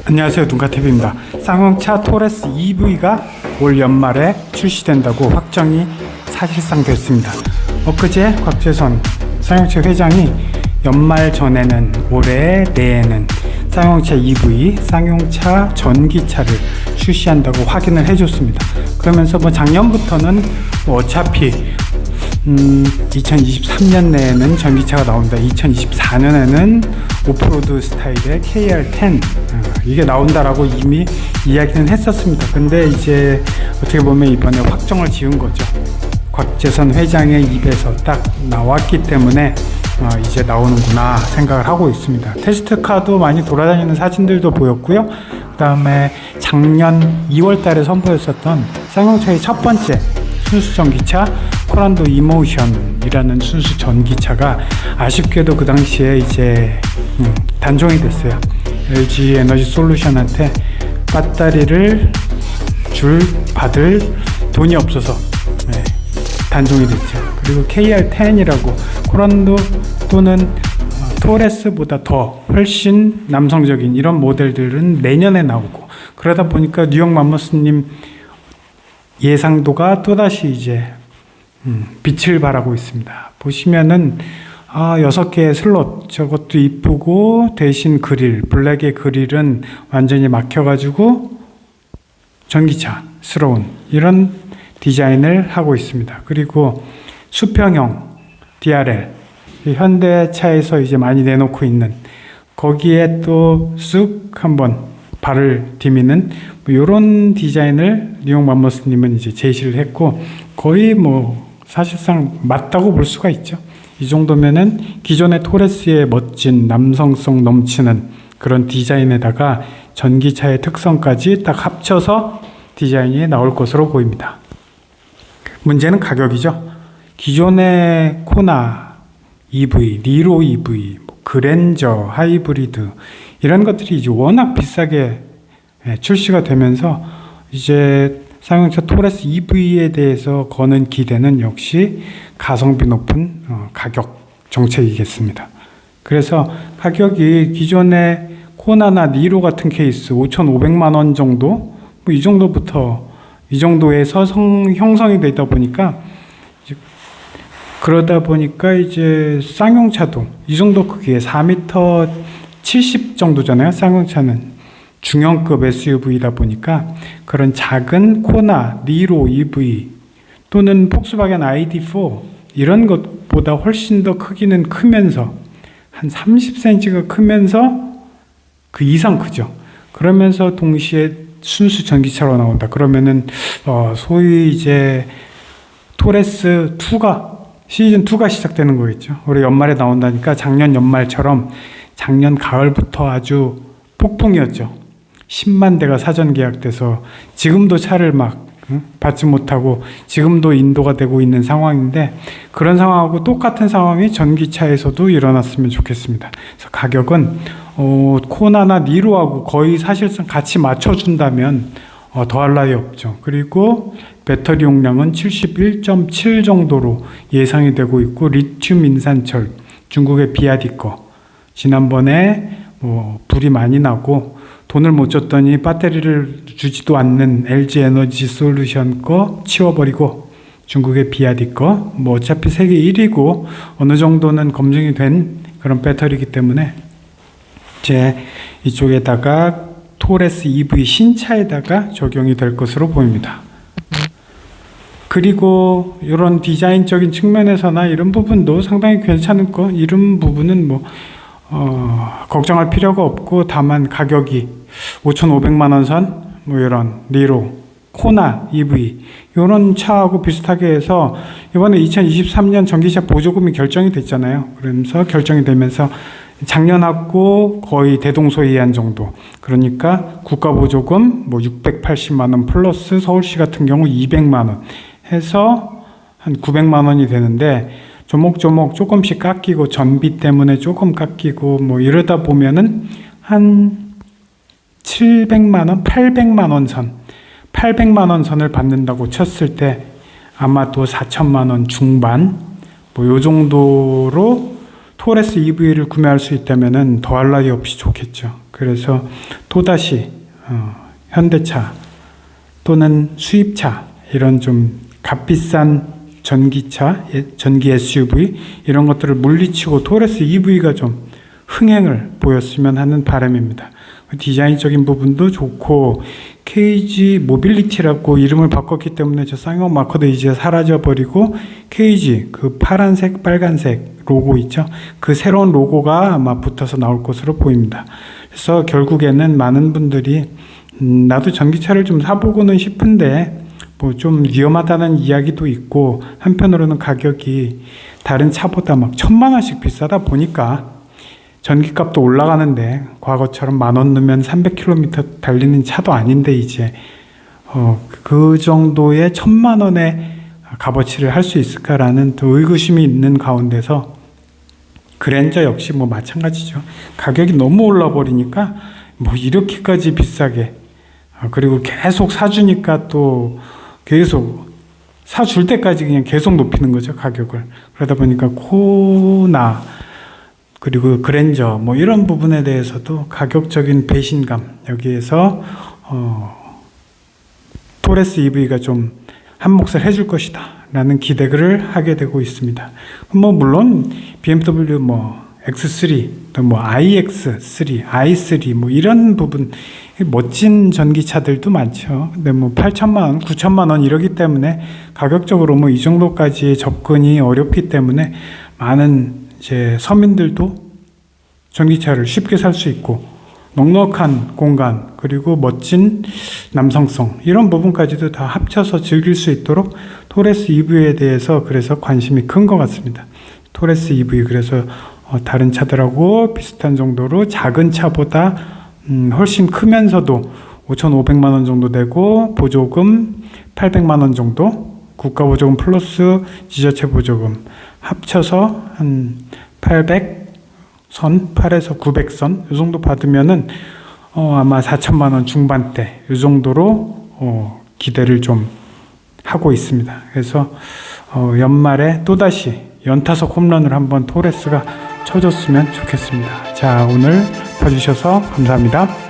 안녕하세요, 둔카TV입니다. 쌍용차 토레스 EV가 올 연말에 출시된다고 확정이 사실상 됐습니다. 엊그제 곽재선 쌍용차 회장이 연말 전에는 올해 내에는 쌍용차 EV, 쌍용차 전기차를 출시한다고 확인을 해줬습니다. 그러면서 작년부터는 어차피 2023년 내에는 전기차가 나온다. 2024년에는 오프로드 스타일의 KR10 이게 나온다라고 이미 이야기는 했었습니다. 근데 이제 어떻게 보면 이번에 확정을 지은 거죠. 곽재선 회장의 입에서 딱 나왔기 때문에 이제 나오는구나 생각을 하고 있습니다. 테스트카도 많이 돌아다니는 사진들도 보였고요. 그 다음에 작년 2월 달에 선보였었던 쌍용차의 첫 번째 순수 전기차 코란도 이모션이라는 순수 전기차가 아쉽게도 그 당시에 이제 단종이 됐어요. LG 에너지 솔루션한테 배터리를 받을 돈이 없어서 단종이 됐죠. 그리고 KR10이라고 코란도 또는 토레스보다 더 훨씬 남성적인 이런 모델들은 내년에 나오고, 그러다 보니까 뉴욕 맘모스님 예상도가 또다시 이제 빛을 발하고 있습니다. 보시면은 6개의 슬롯, 저것도 이쁘고 대신 그릴, 블랙의 그릴은 완전히 막혀가지고 전기차스러운 이런 디자인을 하고 있습니다. 그리고 수평형 DRL, 현대차에서 이제 많이 내놓고 있는 거기에 또 쑥 한번 발을 디미는 이런 디자인을 뉴욕 맘모스님은 이제 제시를 했고, 거의 사실상 맞다고 볼 수가 있죠. 이 정도면은 기존의 토레스의 멋진 남성성 넘치는 그런 디자인에다가 전기차의 특성까지 딱 합쳐서 디자인이 나올 것으로 보입니다. 문제는 가격이죠. 기존의 코나 EV, 니로 EV, 그랜저, 하이브리드 이런 것들이 이제 워낙 비싸게 출시가 되면서 이제 쌍용차 토레스 EV에 대해서 거는 기대는 역시 가성비 높은 가격 정책이겠습니다. 그래서 가격이 기존의 코나나 니로 같은 케이스 5,500만 원 정도, 이 정도부터 이 정도에서 형성이 되다 보니까 그러다 보니까 이제 쌍용차도 이 정도 크기에 4m 70 정도잖아요. 쌍용차는 중형급 SUV이다 보니까 그런 작은 코나, 니로 EV 또는 폭스바겐 ID4 이런 것보다 훨씬 더 크기는 크면서 한 30cm가 크면서 그 이상 크죠. 그러면서 동시에 순수 전기차로 나온다. 그러면은 소위 이제 토레스 2가 시즌 2가 시작되는 거겠죠. 올해 연말에 나온다니까 작년 연말처럼 작년 가을부터 아주 폭풍이었죠. 10만 대가 사전 계약돼서 지금도 차를 받지 못하고 지금도 인도가 되고 있는 상황인데, 그런 상황하고 똑같은 상황이 전기차에서도 일어났으면 좋겠습니다. 그래서 가격은 코나나 니로하고 거의 사실상 같이 맞춰준다면 더할 나위 없죠. 그리고 배터리 용량은 71.7 정도로 예상이 되고 있고, 리튬 인산철, 중국의 비아디 거 지난번에 불이 많이 나고 돈을 못 줬더니 배터리를 주지도 않는 LG 에너지 솔루션 거 치워버리고 중국의 비아디 거 어차피 세계 1위고 어느 정도는 검증이 된 그런 배터리이기 때문에 이제 이쪽에다가 토레스 EV 신차에다가 적용이 될 것으로 보입니다. 그리고 이런 디자인적인 측면에서나 이런 부분도 상당히 괜찮은 거, 이런 부분은 걱정할 필요가 없고, 다만 가격이 5,500만 원 선, 이런 니로, 코나 EV 이런 차하고 비슷하게 해서 이번에 2023년 전기차 보조금이 결정이 됐잖아요. 그러면서 결정이 되면서 작년하고 거의 대동소이한 정도, 그러니까 국가 보조금 680만 원 플러스 서울시 같은 경우 200만 원 해서 한 900만 원이 되는데, 조목조목 조금씩 깎이고 전비 때문에 조금 깎이고 이러다 보면은 한 700만 원, 800만 원 선, 800만 원 선을 받는다고 쳤을 때 아마도 4천만 원 중반 요 정도로 토레스 EV를 구매할 수 있다면은 더할 나위 없이 좋겠죠. 그래서 또다시 현대차 또는 수입차 이런 좀 값비싼 전기차, 전기 SUV 이런 것들을 물리치고 토레스 EV가 좀 흥행을 보였으면 하는 바람입니다. 디자인적인 부분도 좋고 KG 모빌리티라고 이름을 바꿨기 때문에 저 쌍용 마커도 이제 사라져버리고 KG 그 파란색 빨간색 로고 있죠. 그 새로운 로고가 아마 붙어서 나올 것으로 보입니다. 그래서 결국에는 많은 분들이 나도 전기차를 좀 사보고는 싶은데 뭐 좀 위험하다는 이야기도 있고 한편으로는 가격이 다른 차보다 막 1,000만 원씩 비싸다 보니까 전기값도 올라가는데 과거처럼 10,000원 넣으면 300km 달리는 차도 아닌데 이제 그 정도의 1,000만 원의 값어치를 할 수 있을까라는 또 의구심이 있는 가운데서 그랜저 역시 뭐 마찬가지죠. 가격이 너무 올라 버리니까 뭐 이렇게까지 비싸게 그리고 계속 사주니까 또 계속 사줄 때까지 그냥 계속 높이는 거죠, 가격을. 그러다 보니까 코나 그리고 그랜저 뭐 이런 부분에 대해서도 가격적인 배신감 여기에서 토레스 EV가 좀 한 몫을 해줄 것이다 라는 기대를 하게 되고 있습니다. 뭐 물론 BMW 뭐 X3 또 뭐 iX3, i3 뭐 이런 부분 멋진 전기차들도 많죠. 근데 뭐 8,000만 원, 9,000만 원 이러기 때문에 가격적으로 뭐 이 정도까지 접근이 어렵기 때문에 많은 이제 서민들도 전기차를 쉽게 살 수 있고 넉넉한 공간 그리고 멋진 남성성 이런 부분까지도 다 합쳐서 즐길 수 있도록 토레스 EV에 대해서 그래서 관심이 큰 것 같습니다. 토레스 EV 그래서 다른 차들하고 비슷한 정도로 작은 차보다 훨씬 크면서도 5,500만 원 정도 되고 보조금 800만 원 정도 국가 보조금 플러스 지자체 보조금 합쳐서 한 800선, 8에서 900선 이 정도 받으면은 아마 4천만 원 중반대 이 정도로 기대를 좀 하고 있습니다. 그래서 연말에 또다시 연타석 홈런을 한번 토레스가 쳐줬으면 좋겠습니다. 자, 오늘 봐주셔서 감사합니다.